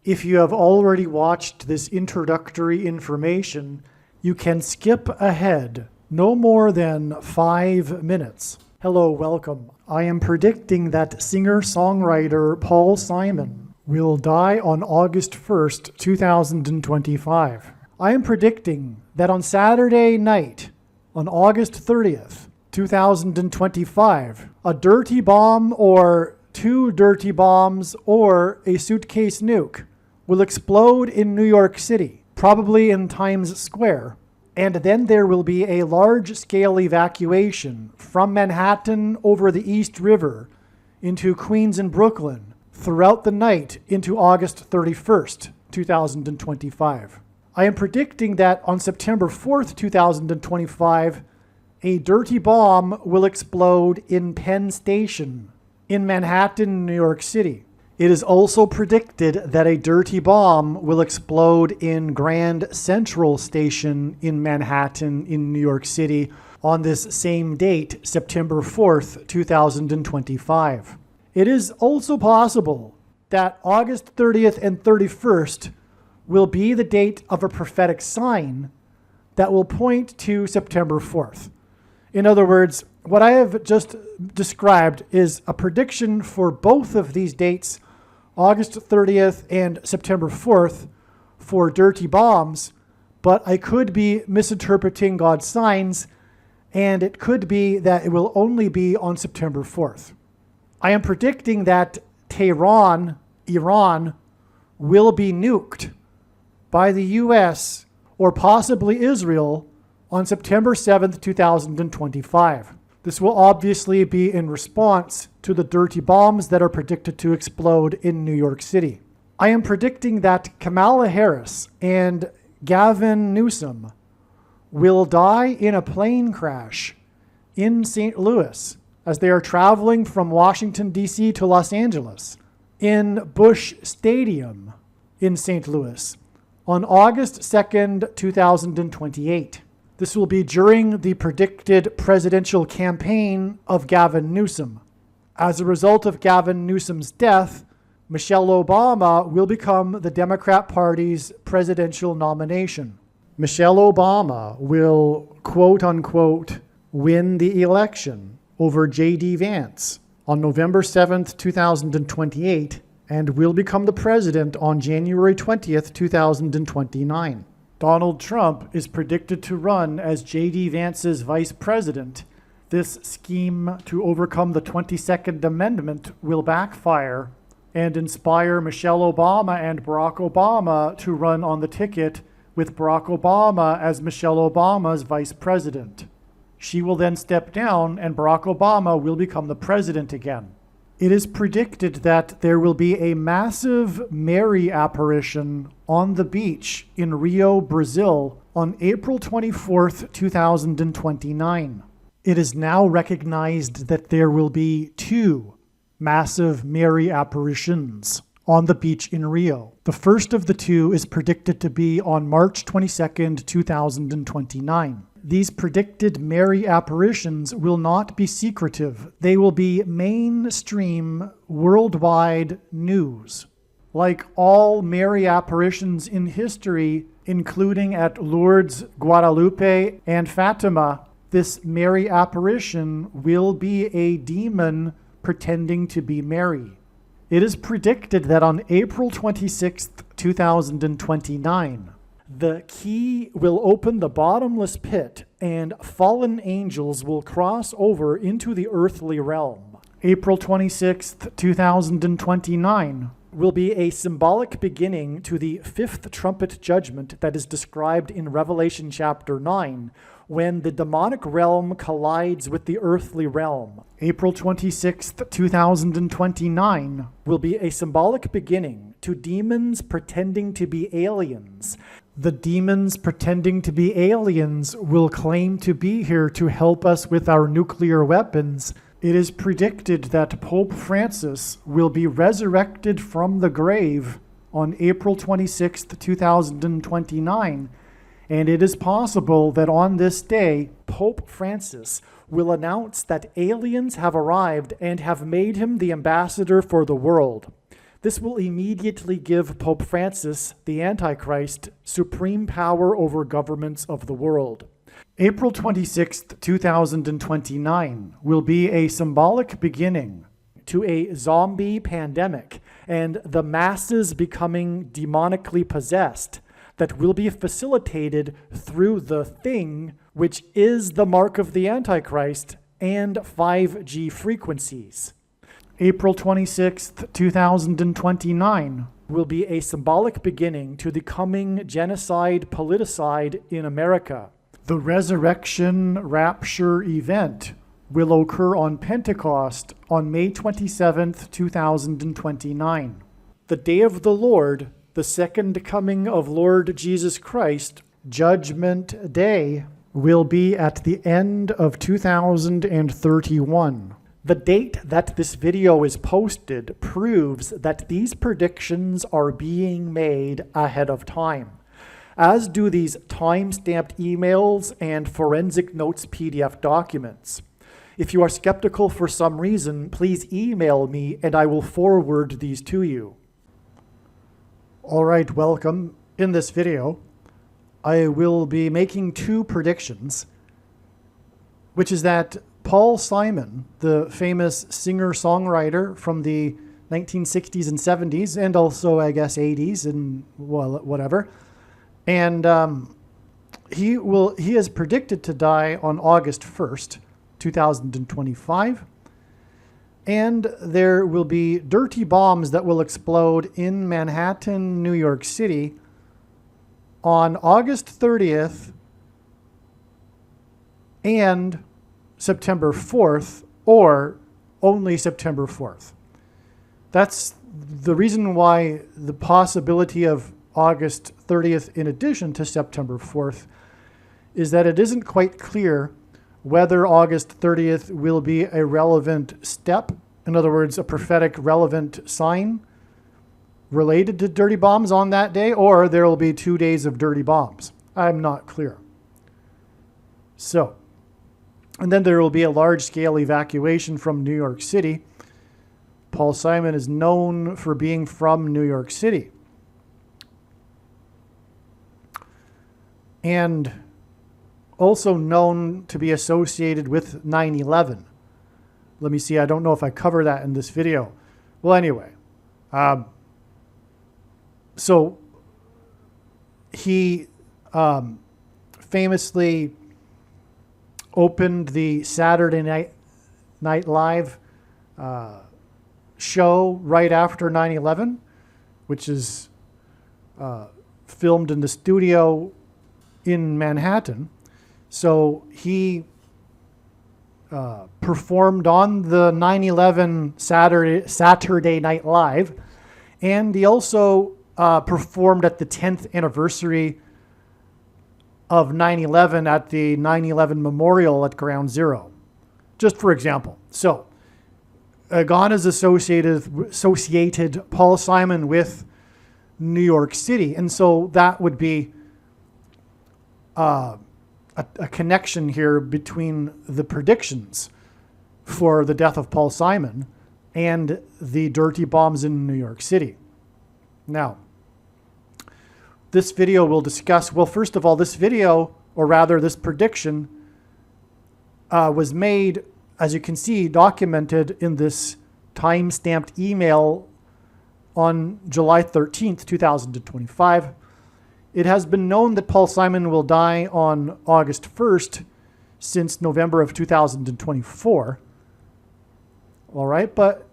If you have already watched this introductory information, you can skip ahead no more than 5 minutes. Hello, welcome. I am predicting that singer-songwriter Paul Simon will die on August 1st, 2025. I am predicting that on Saturday night, on August 30th, 2025, a dirty bomb or 2 dirty bombs or a suitcase nuke will explode in New York City, probably in Times Square. And then there will be a large-scale evacuation from Manhattan over the East River into Queens and Brooklyn throughout the night into August 31st, 2025. I am predicting that on September 4th, 2025, a dirty bomb will explode in Penn Station in Manhattan, New York City. It is also predicted that a dirty bomb will explode in Grand Central Station in Manhattan in New York City on this same date, September 4th, 2025. It is also possible that August 30th and 31st will be the date of a prophetic sign that will point to September 4th. In other words, what I have just described is a prediction for both of these dates, August 30th and September 4th, for dirty bombs, but I could be misinterpreting God's signs, and it could be that it will only be on September 4th. I am predicting that Tehran, Iran, will be nuked by the US or possibly Israel on September 7th, 2025. This will obviously be in response to the dirty bombs that are predicted to explode in New York City. I am predicting that Kamala Harris and Gavin Newsom will die in a plane crash in St. Louis as they are traveling from Washington, D.C. to Los Angeles in Busch Stadium in St. Louis on August 2nd, 2028. This will be during the predicted presidential campaign of Gavin Newsom. As a result of Gavin Newsom's death, Michelle Obama will become the Democrat Party's presidential nomination. Michelle Obama will, quote unquote, win the election over J.D. Vance on November 7th, 2028, and will become the president on January 20th, 2029. Donald Trump is predicted to run as J.D. Vance's vice president. This scheme to overcome the 22nd Amendment will backfire and inspire Michelle Obama and Barack Obama to run on the ticket with Barack Obama as Michelle Obama's vice president. She will then step down and Barack Obama will become the president again. It is predicted that there will be a massive Mary apparition on the beach in Rio, Brazil on April 24th, 2029. It is now recognized that there will be 2 massive Mary apparitions on the beach in Rio. The first of the 2 is predicted to be on March 22nd, 2029. These predicted Mary apparitions will not be secretive. They will be mainstream, worldwide news. Like all Mary apparitions in history, including at Lourdes, Guadalupe, and Fatima, this Mary apparition will be a demon pretending to be Mary. It is predicted that on April 26th, 2029, the key will open the bottomless pit and fallen angels will cross over into the earthly realm. April 26th, 2029 will be a symbolic beginning to the 5th trumpet judgment that is described in Revelation chapter 9, when the demonic realm collides with the earthly realm. April 26th, 2029 will be a symbolic beginning to demons pretending to be aliens. The demons pretending to be aliens will claim to be here to help us with our nuclear weapons. It is predicted that Pope Francis will be resurrected from the grave on April 26th, 2029, and it is possible that on this day, Pope Francis will announce that aliens have arrived and have made him the ambassador for the world. This will immediately give Pope Francis, the Antichrist, supreme power over governments of the world. April 26th, 2029 will be a symbolic beginning to a zombie pandemic and the masses becoming demonically possessed that will be facilitated through the thing, which is the mark of the Antichrist and 5G frequencies. April 26th, 2029 will be a symbolic beginning to the coming genocide politicide in America. The resurrection rapture event will occur on Pentecost on May 27th, 2029. The day of the Lord, the second coming of Lord Jesus Christ, Judgment Day, will be at the end of 2031. The date that this video is posted proves that these predictions are being made ahead of time, as do these time-stamped emails and forensic notes PDF documents. If you are skeptical for some reason, please email me and I will forward these to you. All right, welcome. In this video, I will be making two predictions, which is that Paul Simon, the famous singer-songwriter from the 1960s and 70s, and also, I guess, 80s and whatever, and he is predicted to die on August 1st, 2025, and there will be dirty bombs that will explode in Manhattan, New York City on August 30th and September 4th, or only September 4th. That's the reason why the possibility of August 30th in addition to September 4th is that it isn't quite clear whether August 30th will be a relevant step, in other words, a prophetic relevant sign related to dirty bombs on that day, or there will be 2 days of dirty bombs. I'm not clear. So, and then there will be a large-scale evacuation from New York City. Paul Simon is known for being from New York City. And also known to be associated with 9/11. Let me see, I don't know if I cover that in this video. Well, anyway, so he famously opened the Saturday Night Live show right after 9/11, which is filmed in the studio in Manhattan. So he performed on the 9/11 Saturday Night Live, and he also performed at the 10th anniversary of 9/11 at the 9/11 Memorial at Ground Zero, just for example. So God has associated Paul Simon with New York City, and so that would be a connection here between the predictions for the death of Paul Simon and the dirty bombs in New York City. Now, this video will discuss, well, first of all, this video, or rather this prediction, was made, as you can see, documented in this time-stamped email on July 13th, 2025. It has been known that Paul Simon will die on August 1st since November of 2024. All right, but,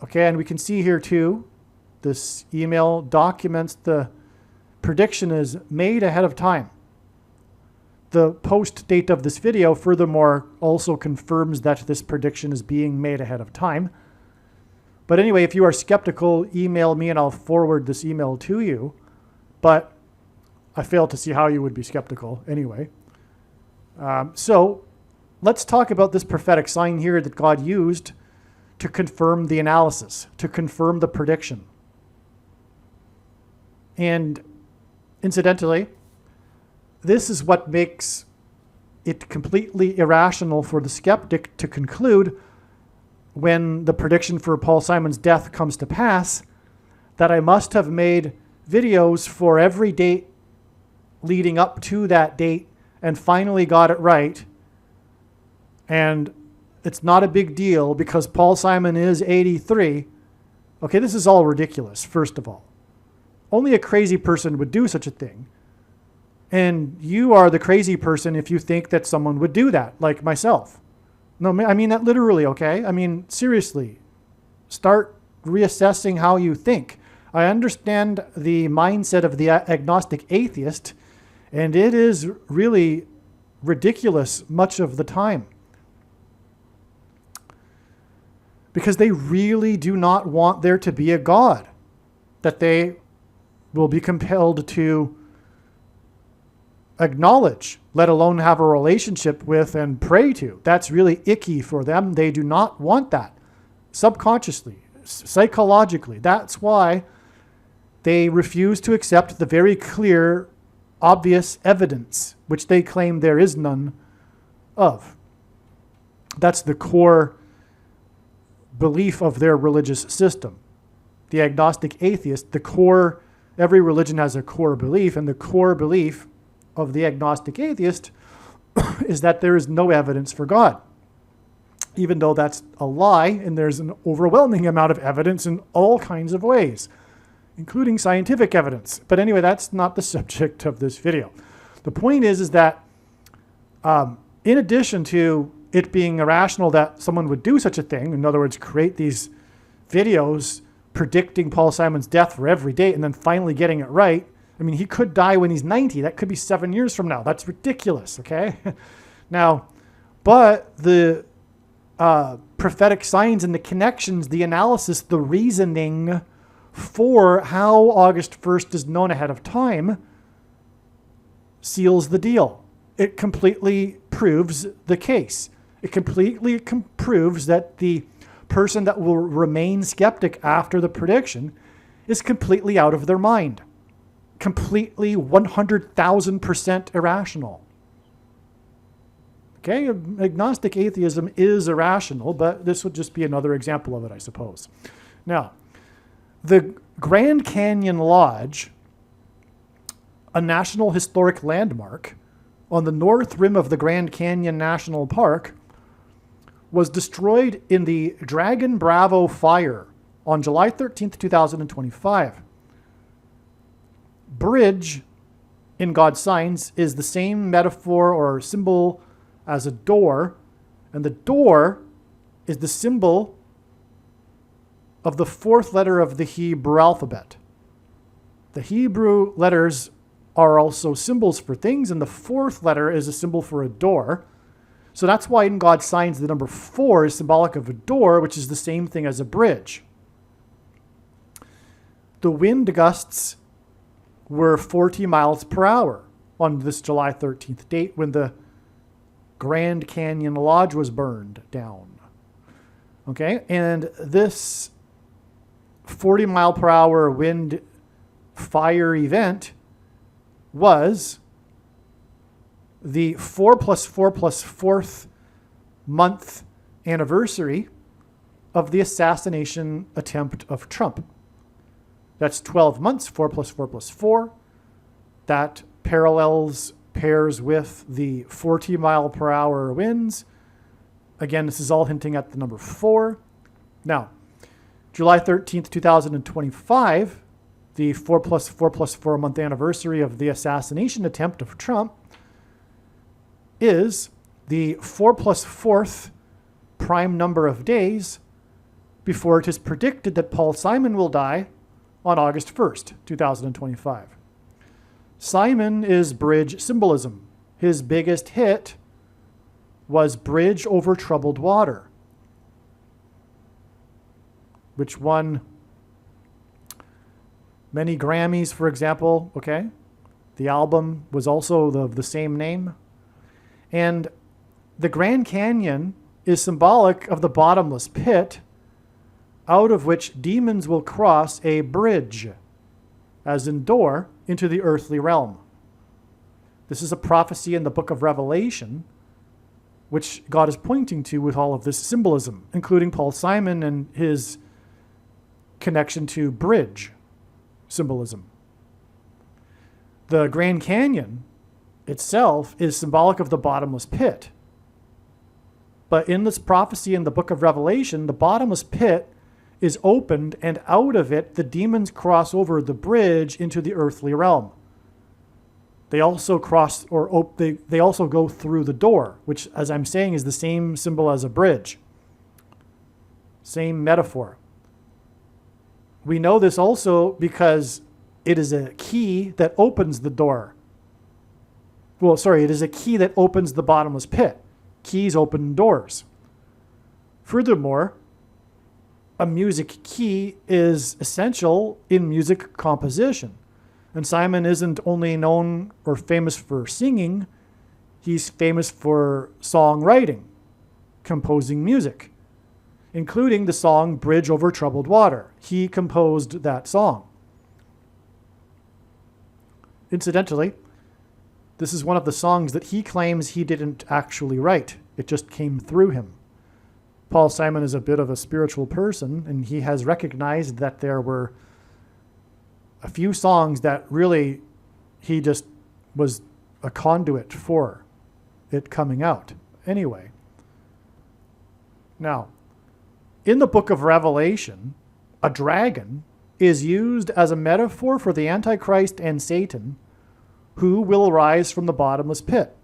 okay, and we can see here too, this email documents the prediction is made ahead of time. The post date of this video, furthermore, also confirms that this prediction is being made ahead of time. But anyway, if you are skeptical, email me and I'll forward this email to you. But I fail to see how you would be skeptical anyway. So let's talk about this prophetic sign here that God used to confirm the analysis, to confirm the prediction. And incidentally, this is what makes it completely irrational for the skeptic to conclude when the prediction for Paul Simon's death comes to pass that I must have made videos for every date leading up to that date and finally got it right. And it's not a big deal because Paul Simon is 83. Okay, this is all ridiculous, first of all. Only a crazy person would do such a thing. And you are the crazy person if you think that someone would do that, like myself. No, I mean that literally, okay? I mean, seriously, start reassessing how you think. I understand the mindset of the agnostic atheist, and it is really ridiculous much of the time. Because they really do not want there to be a God that they will be compelled to acknowledge, let alone have a relationship with and pray to. That's really icky for them. They do not want that subconsciously, psychologically. That's why they refuse to accept the very clear, obvious evidence, which they claim there is none of. That's the core belief of their religious system. The agnostic atheist, every religion has a core belief, and the core belief of the agnostic atheist is that there is no evidence for God. Even though that's a lie, and there's an overwhelming amount of evidence in all kinds of ways, including scientific evidence. But anyway, that's not the subject of this video. The point is that in addition to it being irrational that someone would do such a thing, in other words, create these videos predicting Paul Simon's death for every date and then finally getting it right. I mean, he could die when he's 90. That could be 7 years from now. That's ridiculous, okay? Now, but the prophetic signs and the connections, the analysis, the reasoning for how August 1st is known ahead of time seals the deal. It completely proves the case. It completely proves that the person that will remain skeptic after the prediction is completely out of their mind. Completely 100,000% irrational. Okay, agnostic atheism is irrational, but this would just be another example of it, I suppose. Now, the Grand Canyon Lodge, a National Historic Landmark on the north rim of the Grand Canyon National Park, was destroyed in the Dragon Bravo fire on July 13th, 2025. Bridge in God's signs is the same metaphor or symbol as a door, and the door is the symbol of the fourth letter of the Hebrew alphabet. The Hebrew letters are also symbols for things, and the fourth letter is a symbol for a door. So that's why in God's signs, the number 4 is symbolic of a door, which is the same thing as a bridge. The wind gusts were 40 miles per hour on this July 13th date when the Grand Canyon Lodge was burned down. Okay, and this 40 mile per hour wind fire event was the 4+4+4th month anniversary of the assassination attempt of Trump. That's 12 months, 4+4+4. That pairs with the 40 mile per hour winds. Again, this is all hinting at the number 4. Now, July 13th, 2025, the 4+4+4 month anniversary of the assassination attempt of Trump, is the 4+4th prime number of days before it is predicted that Paul Simon will die on August 1st, 2025. Simon is bridge symbolism. His biggest hit was Bridge Over Troubled Water, which won many Grammys, for example, okay? The album was also the same name. And the Grand Canyon is symbolic of the bottomless pit out of which demons will cross a bridge, as in door, into the earthly realm. This is a prophecy in the book of Revelation, which God is pointing to with all of this symbolism, including Paul Simon and his connection to bridge, symbolism. The Grand Canyon itself is symbolic of the bottomless pit. But in this prophecy in the book of Revelation, the bottomless pit is opened, and out of it, the demons cross over the bridge into the earthly realm. They also they also go through the door, which, as I'm saying, is the same symbol as a bridge. Same metaphor. We know this also because it is a key that opens the door. It is a key that opens the bottomless pit. Keys open doors. Furthermore, a music key is essential in music composition. And Simon isn't only known or famous for singing, he's famous for songwriting, composing music, including the song Bridge Over Troubled Water. He composed that song. Incidentally, this is one of the songs that he claims he didn't actually write. It just came through him. Paul Simon is a bit of a spiritual person, and he has recognized that there were a few songs that really he just was a conduit for it coming out. Anyway, now, in the book of Revelation, a dragon is used as a metaphor for the Antichrist and Satan, who will rise from the bottomless pit.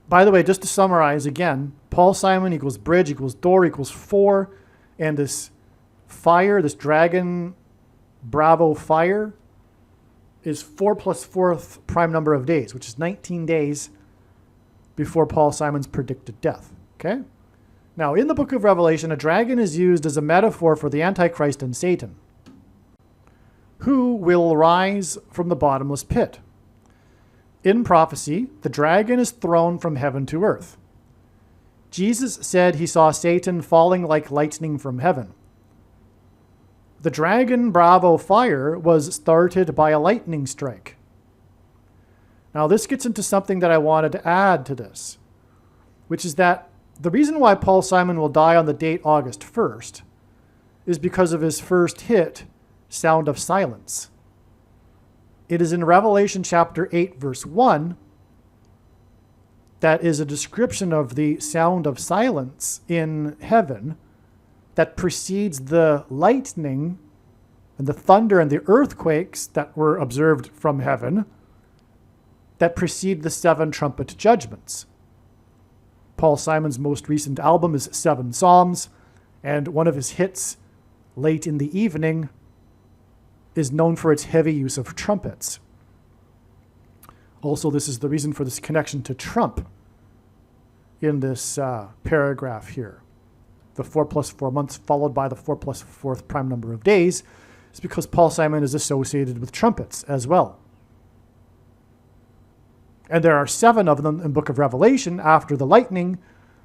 By the way, just to summarize again, Paul Simon equals bridge equals door equals 4, and this fire, this dragon Bravo fire, is 4 plus 4th prime number of days, which is 19 days before Paul Simon's predicted death. Okay? Now, in the book of Revelation, a dragon is used as a metaphor for the Antichrist and Satan, who will rise from the bottomless pit. In prophecy, the dragon is thrown from heaven to earth. Jesus said he saw Satan falling like lightning from heaven. The dragon Bravo fire was started by a lightning strike. Now, this gets into something that I wanted to add to this, which is that the reason why Paul Simon will die on the date August 1st is because of his first hit, Sound of Silence. It is in Revelation chapter 8, verse 1, that is a description of the sound of silence in heaven that precedes the lightning and the thunder and the earthquakes that were observed from heaven that precede the 7 trumpet judgments. Paul Simon's most recent album is 7 Psalms, and one of his hits, Late in the Evening, is known for its heavy use of trumpets. Also, this is the reason for this connection to Trump in this paragraph here. The 4 plus 4 months followed by the 4 plus 4th prime number of days is because Paul Simon is associated with trumpets as well. And there are 7 of them in the book of Revelation after the lightning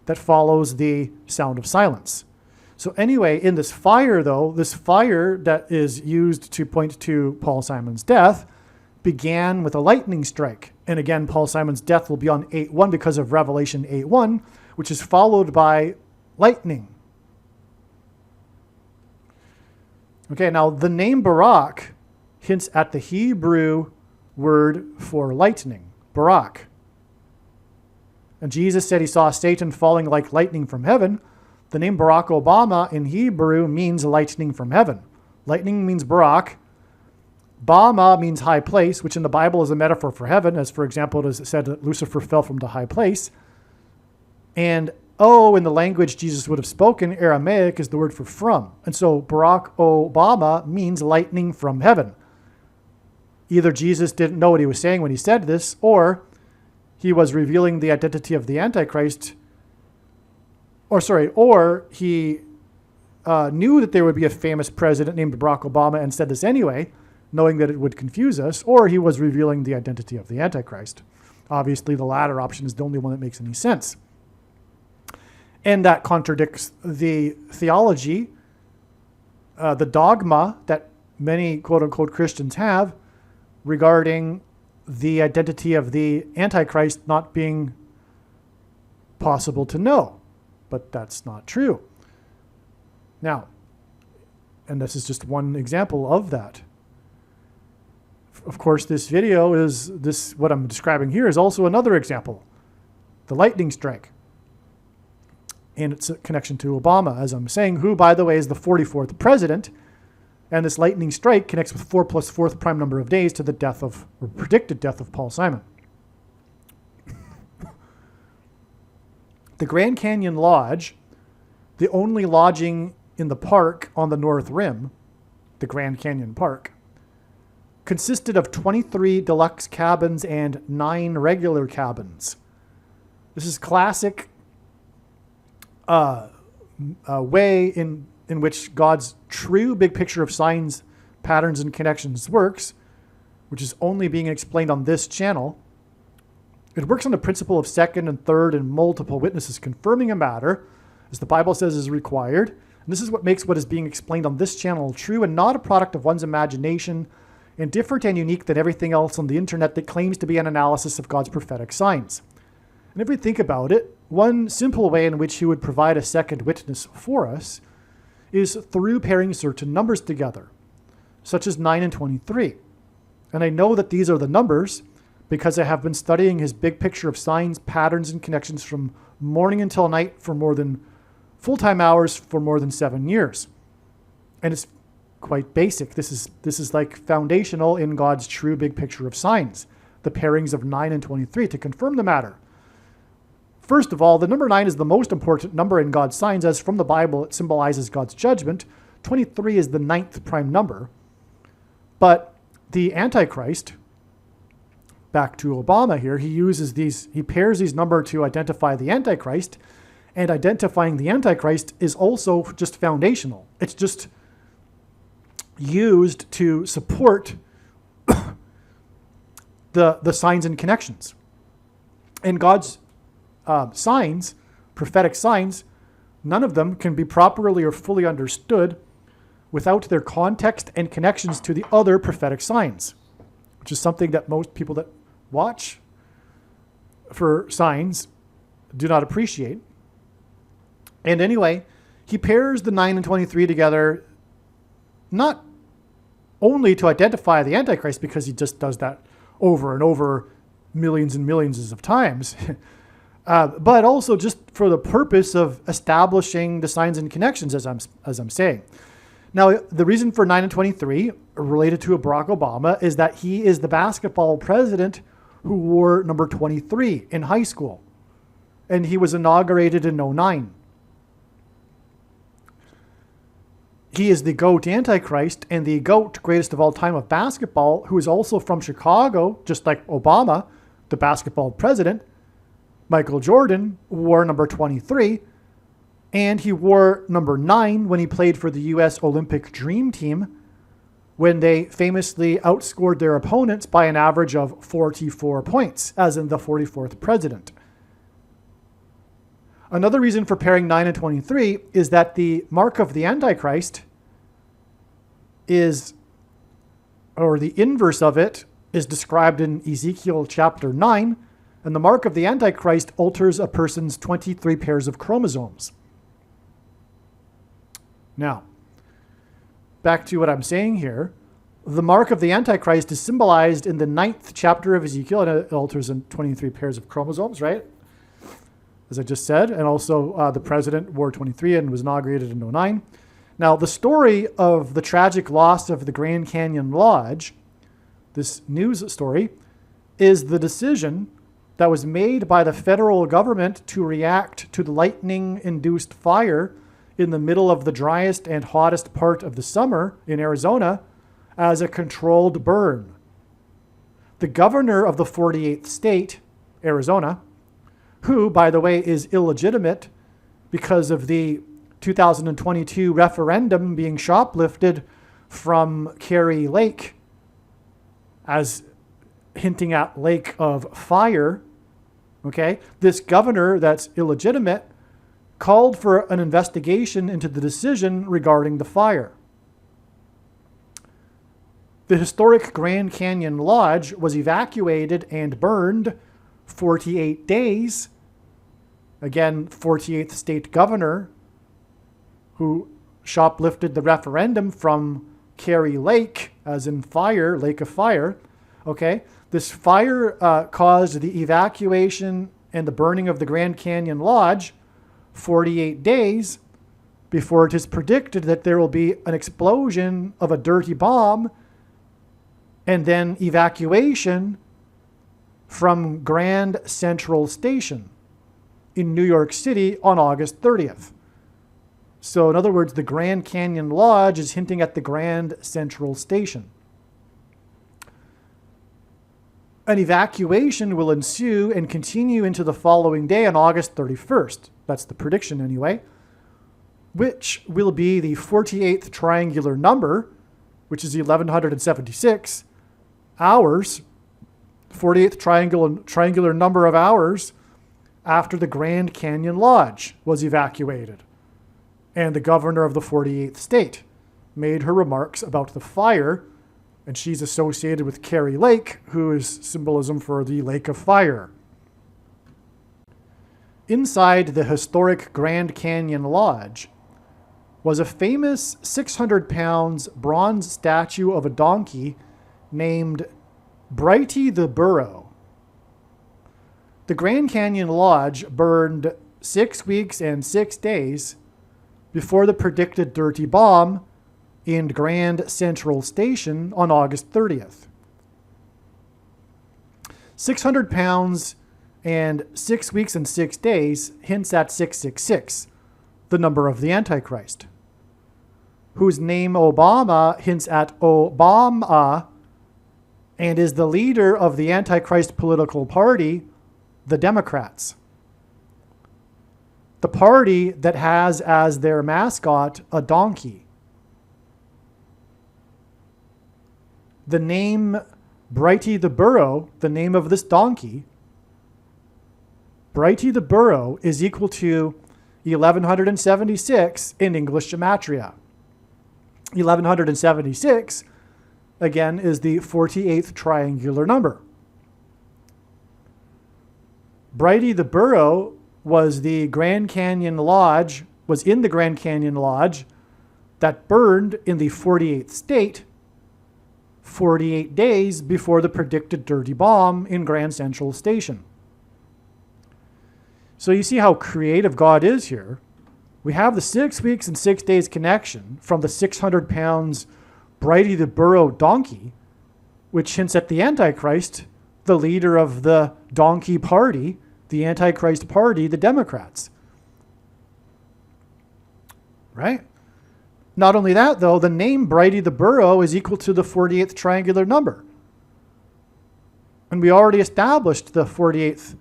that follows the sound of silence. So anyway, in this fire, though, this fire that is used to point to Paul Simon's death began with a lightning strike. And again, Paul Simon's death will be on 8/1 because of Revelation 8:1, which is followed by lightning. Okay, now the name Barak hints at the Hebrew word for lightning, Barak. And Jesus said he saw Satan falling like lightning from heaven. The name Barack Obama in Hebrew means lightning from heaven. Lightning means Barak. Bama means high place, which in the Bible is a metaphor for heaven, as for example, it is said that Lucifer fell from the high place. And in the language Jesus would have spoken, Aramaic, is the word for from. And so Barack Obama means lightning from heaven. Either Jesus didn't know what he was saying when he said this, or he was revealing the identity of the Antichrist, or he knew that there would be a famous president named Barack Obama and said this anyway, knowing that it would confuse us, or he was revealing the identity of the Antichrist. Obviously, the latter option is the only one that makes any sense. And that contradicts the theology, the dogma that many quote-unquote Christians have regarding the identity of the Antichrist not being possible to know. But that's not true. Now, And this is just one example of that. Of course, this video is what I'm describing here is also another example, the lightning strike. And its a connection to Obama, as I'm saying, who, by the way, is the 44th president. And this lightning strike connects with 4 plus 4th prime number of days to the death of, or predicted death of, Paul Simon. The Grand Canyon Lodge, the only lodging in the park on the North Rim, the Grand Canyon Park, consisted of 23 deluxe cabins and 9 regular cabins. This is classic way in which God's true big picture of signs, patterns, and connections works, which is only being explained on this channel. It works on the principle of second and third and multiple witnesses confirming a matter, as the Bible says is required. And this is what makes what is being explained on this channel true and not a product of one's imagination, and different and unique than everything else on the internet that claims to be an analysis of God's prophetic signs. And if we think about it, one simple way in which he would provide a second witness for us is through pairing certain numbers together, such as 9 and 23. And I know that these are the numbers because I have been studying his big picture of signs, patterns, and connections from morning until night for more than full-time hours for more than 7 years. And it's quite basic. This is like foundational in God's true big picture of signs, the pairings of 9 and 23 to confirm the matter. First of all, the number 9 is the most important number in God's signs, as from the Bible it symbolizes God's judgment. 23 is the 9th prime number. But the Antichrist, back to Obama here, he pairs these numbers to identify the Antichrist, and identifying the Antichrist is also just foundational. It's just used to support the signs and connections. And God's signs, prophetic signs, none of them can be properly or fully understood without their context and connections to the other prophetic signs, which is something that most people that watch for signs do not appreciate. And anyway, he pairs the 9 and 23 together, not only to identify the Antichrist, because he just does that over and over millions and millions of times, but also just for the purpose of establishing the signs and connections, as I'm saying. Now, the reason for 9 and 23 related to Barack Obama is that he is the basketball president who wore number 23 in high school, and he was inaugurated in 2009. He is the GOAT Antichrist and the GOAT, greatest of all time of basketball, who is also from Chicago, just like Obama, the basketball president. Michael Jordan wore number 23, and he wore number 9 when he played for the U.S. Olympic Dream Team, when they famously outscored their opponents by an average of 44 points, as in the 44th president. Another reason for pairing 9 and 23 is that the mark of the Antichrist is, or the inverse of it, is described in Ezekiel chapter 9, and the mark of the Antichrist alters a person's 23 pairs of chromosomes. Now, back to what I'm saying here. The mark of the Antichrist is symbolized in the 9th chapter of Ezekiel, and it alters in 23 pairs of chromosomes, right? As I just said, and also the president wore 23 and was inaugurated in 2009. Now, the story of the tragic loss of the Grand Canyon Lodge, this news story, is the decision that was made by the federal government to react to the lightning-induced fire in the middle of the driest and hottest part of the summer in Arizona as a controlled burn. The governor of the 48th state, Arizona, who, by the way, is illegitimate because of the 2022 referendum being shoplifted from Kerry Lake as hinting at lake of fire, okay? This governor that's illegitimate called for an investigation into the decision regarding the fire. The historic Grand Canyon Lodge was evacuated and burned 48 days. Again, 48th state governor who shoplifted the referendum from Kari Lake, as in fire, lake of fire. Okay, this fire caused the evacuation and the burning of the Grand Canyon Lodge 48 days before it is predicted that there will be an explosion of a dirty bomb and then evacuation from Grand Central Station in New York City on August 30th. So in other words, the Grand Canyon Lodge is hinting at the Grand Central Station. An evacuation will ensue and continue into the following day on August 31st. That's the prediction anyway, which will be the 48th triangular number, which is 1176 hours, 48th triangular number of hours after the Grand Canyon Lodge was evacuated. And the governor of the 48th state made her remarks about the fire, and she's associated with Kari Lake, who is symbolism for the Lake of Fire. Inside the historic Grand Canyon Lodge was a famous 600 pounds bronze statue of a donkey named Brighty the Burro. The Grand Canyon Lodge burned 6 weeks and 6 days before the predicted dirty bomb in Grand Central Station on August 30th. 600 pounds and 6 weeks and 6 days hints at 666, the number of the Antichrist, whose name Obama hints at Obama and is the leader of the Antichrist political party, the Democrats. The party that has as their mascot a donkey. The name Brighty the Burro, the name of this donkey, Brighty the Burro is equal to 1176 in English gematria. 1176, again, is the 48th triangular number. Brighty the Burro was in the Grand Canyon Lodge that burned in the 48th state 48 days before the predicted dirty bomb in Grand Central Station. So you see how creative God is here. We have the 6 weeks and 6 days connection from the 600 pounds Brighty the Burro donkey, which hints at the Antichrist, the leader of the donkey party, the Antichrist party, the Democrats. Right? Not only that, though, the name Brighty the Burro is equal to the 48th triangular number. And we already established the 48th,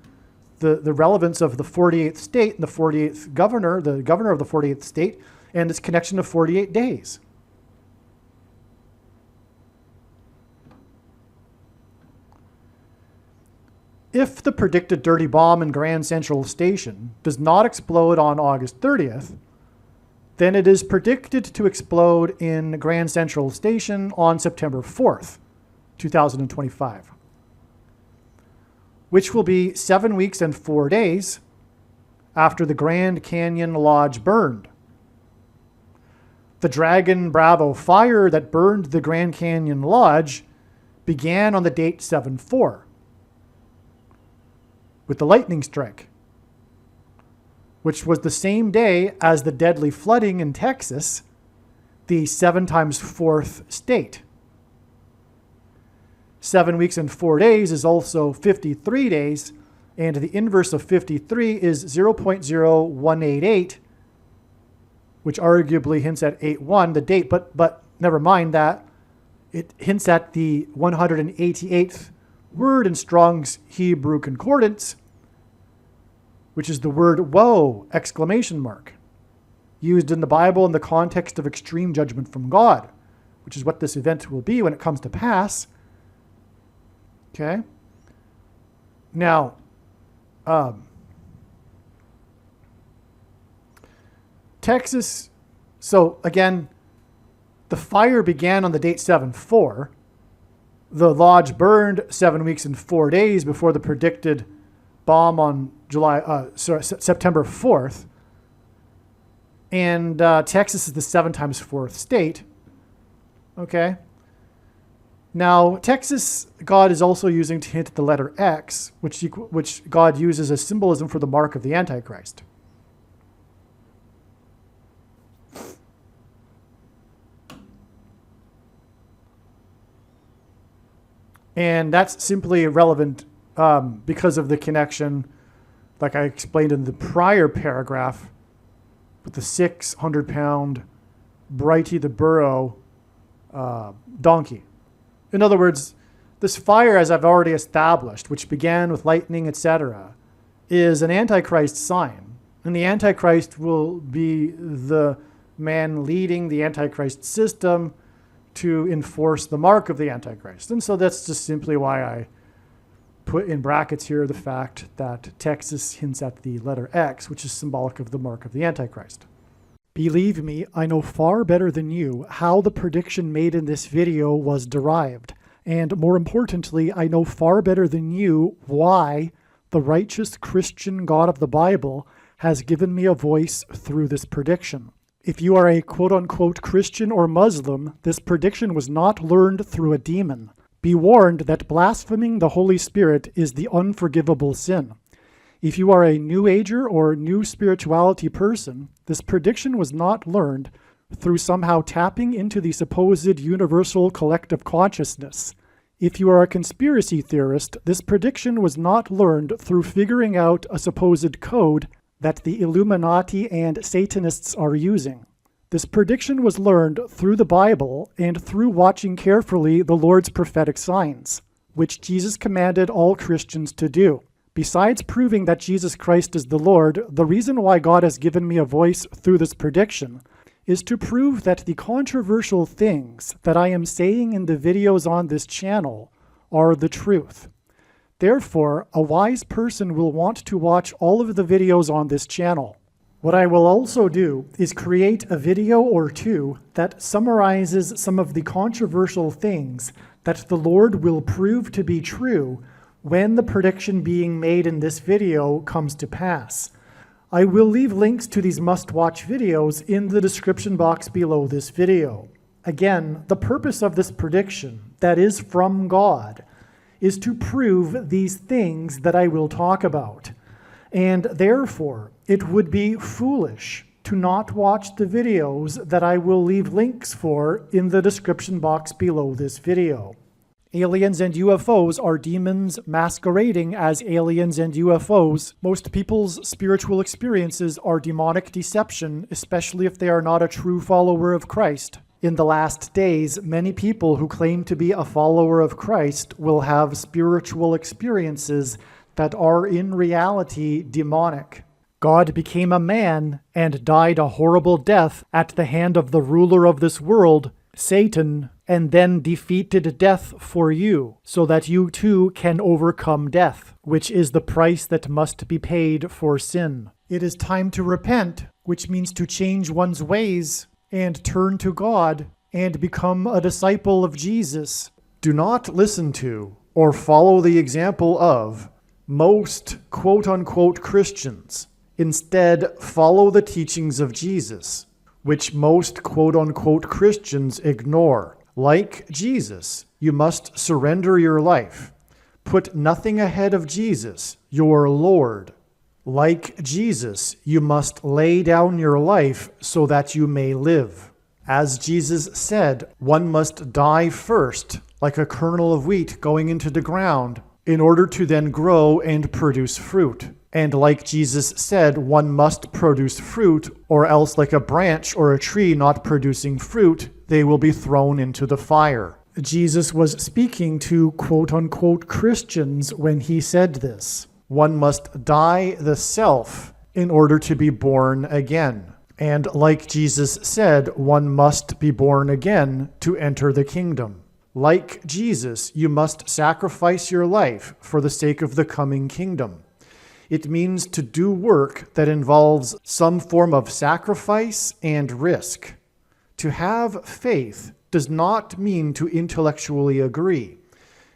the relevance of the 48th state and the 48th governor, the governor of the 48th state, and its connection to 48 days. If the predicted dirty bomb in Grand Central Station does not explode on August 30th, then it is predicted to explode in Grand Central Station on September 4th, 2025, which will be 7 weeks and 4 days after the Grand Canyon Lodge burned. The Dragon Bravo fire that burned the Grand Canyon Lodge began on the date 7/4 with the lightning strike, which was the same day as the deadly flooding in Texas, the 7 times 4th state. 7 weeks and 4 days is also 53 days, and the inverse of 53 is 0.0188, which arguably hints at 8-1, the date, but never mind that. It hints at the 188th word in Strong's Hebrew Concordance, which is the word woe, exclamation mark, used in the Bible in the context of extreme judgment from God, which is what this event will be when it comes to pass. Okay? Now, Texas, so again, the fire began on the date 7/4. The lodge burned 7 weeks and 4 days before the predicted bomb on September 4th. And Texas is the 7 times 4th state. Okay. Now, Texas, God is also using to hint at the letter X, which God uses as symbolism for the mark of the Antichrist. And that's simply relevant because of the connection, like I explained in the prior paragraph, with the 600-pound Brighty the Burro donkey. In other words, this fire, as I've already established, which began with lightning, etc., is an Antichrist sign. And the Antichrist will be the man leading the Antichrist system to enforce the mark of the Antichrist. And so that's just simply why I put in brackets here the fact that Texas hints at the letter X, which is symbolic of the mark of the Antichrist. Believe me, I know far better than you how the prediction made in this video was derived. And more importantly, I know far better than you why the righteous Christian God of the Bible has given me a voice through this prediction. If you are a quote-unquote Christian or Muslim, this prediction was not learned through a demon. Be warned that blaspheming the Holy Spirit is the unforgivable sin. If you are a New Ager or New Spirituality person, this prediction was not learned through somehow tapping into the supposed universal collective consciousness. If you are a conspiracy theorist, this prediction was not learned through figuring out a supposed code that the Illuminati and Satanists are using. This prediction was learned through the Bible and through watching carefully the Lord's prophetic signs, which Jesus commanded all Christians to do. Besides proving that Jesus Christ is the Lord, the reason why God has given me a voice through this prediction is to prove that the controversial things that I am saying in the videos on this channel are the truth. Therefore, a wise person will want to watch all of the videos on this channel. What I will also do is create a video or two that summarizes some of the controversial things that the Lord will prove to be true when the prediction being made in this video comes to pass. I will leave links to these must-watch videos in the description box below this video. Again, the purpose of this prediction, that is from God, is to prove these things that I will talk about. And therefore, it would be foolish to not watch the videos that I will leave links for in the description box below this video. Aliens and UFOs are demons masquerading as aliens and UFOs. Most people's spiritual experiences are demonic deception, especially if they are not a true follower of Christ. In the last days, many people who claim to be a follower of Christ will have spiritual experiences that are in reality demonic. God became a man and died a horrible death at the hand of the ruler of this world, Satan, and then defeated death for you, so that you too can overcome death, which is the price that must be paid for sin. It is time to repent, which means to change one's ways and turn to God and become a disciple of Jesus. Do not listen to or follow the example of most quote-unquote Christians. Instead, follow the teachings of Jesus, which most quote-unquote Christians ignore. Like Jesus, you must surrender your life. Put nothing ahead of Jesus, your Lord. Like Jesus, you must lay down your life so that you may live. As Jesus said, one must die first, like a kernel of wheat going into the ground, in order to then grow and produce fruit. And like Jesus said, one must produce fruit, or else like a branch or a tree not producing fruit, they will be thrown into the fire. Jesus was speaking to quote-unquote Christians when he said this. One must die the self in order to be born again. And like Jesus said, one must be born again to enter the kingdom. Like Jesus, you must sacrifice your life for the sake of the coming kingdom. It means to do work that involves some form of sacrifice and risk. To have faith does not mean to intellectually agree.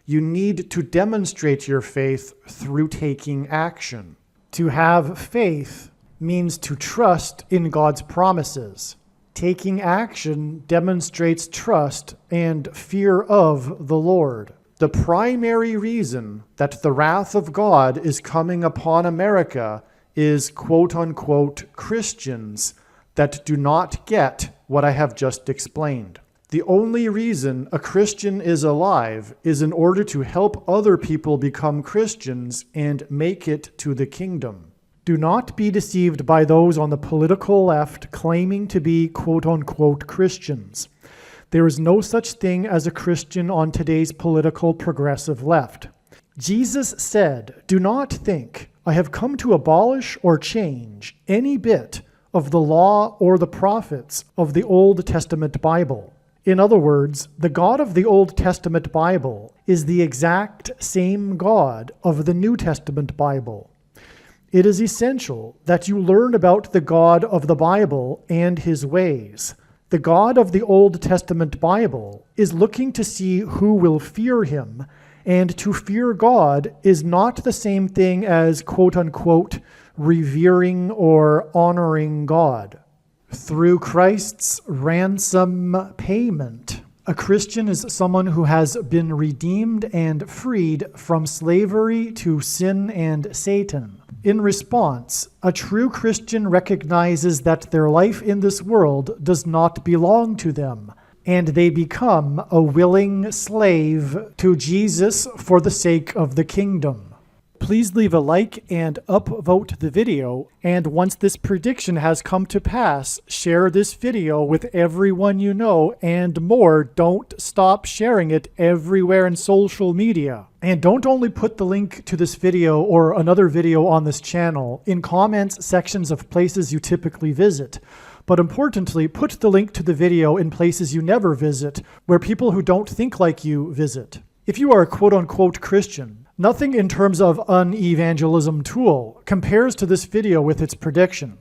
You need to demonstrate your faith through taking action. To have faith means to trust in God's promises. Taking action demonstrates trust and fear of the Lord. The primary reason that the wrath of God is coming upon America is quote-unquote Christians that do not get what I have just explained. The only reason a Christian is alive is in order to help other people become Christians and make it to the kingdom. Do not be deceived by those on the political left claiming to be quote-unquote Christians. There is no such thing as a Christian on today's political progressive left. Jesus said, "Do not think I have come to abolish or change any bit of the law or the prophets of the Old Testament Bible." In other words, the God of the Old Testament Bible is the exact same God of the New Testament Bible. It is essential that you learn about the God of the Bible and his ways. The God of the Old Testament Bible is looking to see who will fear him, and to fear God is not the same thing as quote-unquote revering or honoring God. Through Christ's ransom payment, a Christian is someone who has been redeemed and freed from slavery to sin and Satan. In response, a true Christian recognizes that their life in this world does not belong to them, and they become a willing slave to Jesus for the sake of the kingdom. Please leave a like and upvote the video, and once this prediction has come to pass, share this video with everyone you know, and more, don't stop sharing it everywhere in social media. And don't only put the link to this video or another video on this channel in comments sections of places you typically visit, but importantly, put the link to the video in places you never visit, where people who don't think like you visit. If you are a quote-unquote Christian, nothing in terms of an evangelism tool compares to this video with its prediction.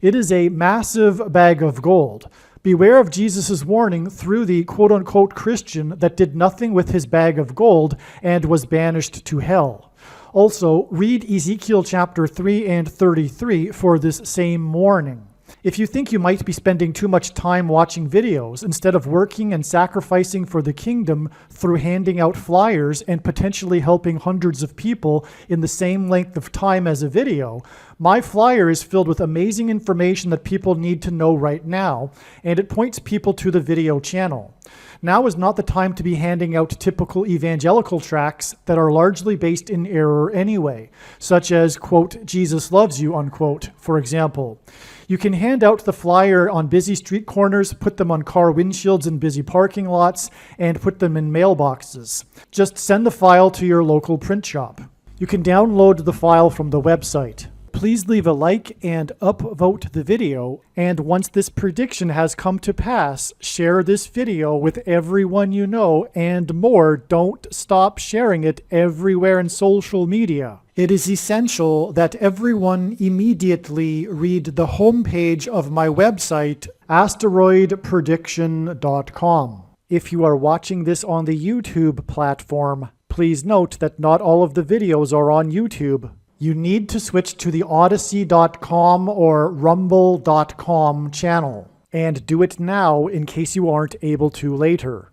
It is a massive bag of gold. Beware of Jesus' warning through the quote-unquote Christian that did nothing with his bag of gold and was banished to hell. Also, read Ezekiel chapter 3 and 33 for this same warning. If you think you might be spending too much time watching videos instead of working and sacrificing for the kingdom through handing out flyers and potentially helping hundreds of people in the same length of time as a video, my flyer is filled with amazing information that people need to know right now, and it points people to the video channel. Now is not the time to be handing out typical evangelical tracts that are largely based in error anyway, such as, quote, Jesus loves you, unquote, for example. You can hand out the flyer on busy street corners, put them on car windshields in busy parking lots, and put them in mailboxes. Just send the file to your local print shop. You can download the file from the website. Please leave a like and upvote the video, and once this prediction has come to pass, share this video with everyone you know, and more, don't stop sharing it everywhere in social media. It is essential that everyone immediately read the homepage of my website, asteroidprediction.com. If you are watching this on the YouTube platform, please note that not all of the videos are on YouTube. You need to switch to the Odyssey.com or Rumble.com channel, and do it now in case you aren't able to later.